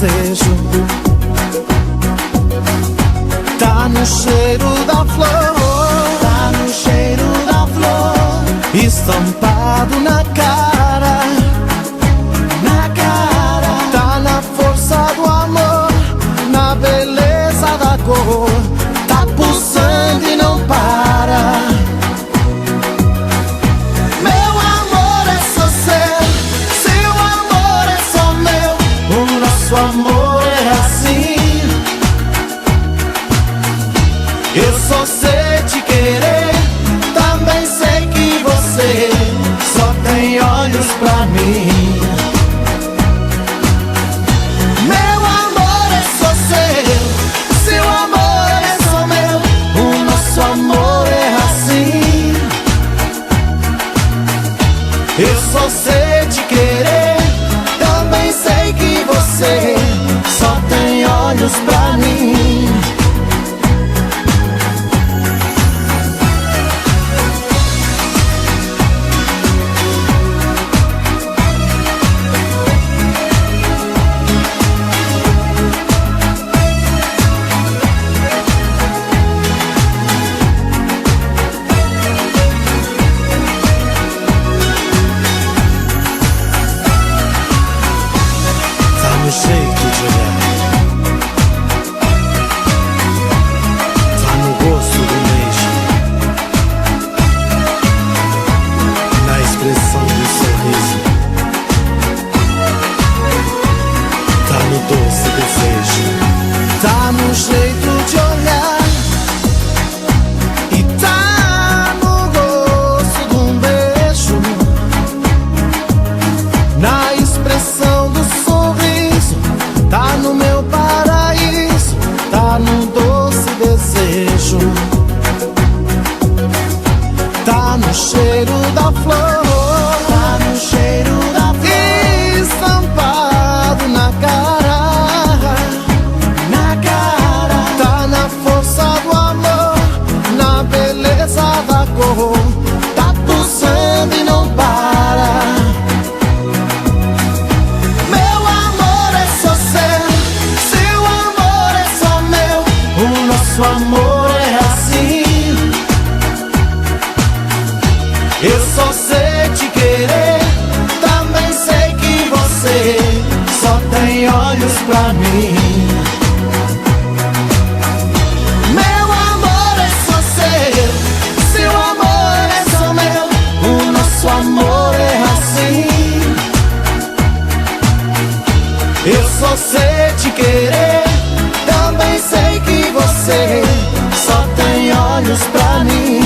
desejo. Tá no cheiro da flor, tá no cheiro da flor, estampado na cara, na cara. Tá na força do amor, na beleza da cor, tá pulsando e não para. Meu amor é só seu, seu amor é só meu, o nosso amor é assim. Eu só sei te querer, também sei que você só tem olhos pra mim. Meu amor é só seu, seu amor é só meu, o nosso amor é assim. Eu só sei te querer, também sei que você só tem olhos pra mim. Jeito de olhar, tá no gosto do beijo, na expressão do sorriso, tá no doce desejo, tá no jeito de olhar e tá no gosto de um beijo, na expressão do sorriso, tá no meu paraíso, tá no doce desejo, tá no cheiro da flor, tá no cheiro da flor, estampado na cara, na cara. Tá na força do amor, na beleza da cor, tá pulsando e não para. Nosso amor é assim. Eu só sei te querer, também sei que você só tem olhos pra mim. Meu amor é só seu, seu amor é só meu, o nosso amor é assim. Eu só sei te querer, também sei que você só tem olhos pra mim.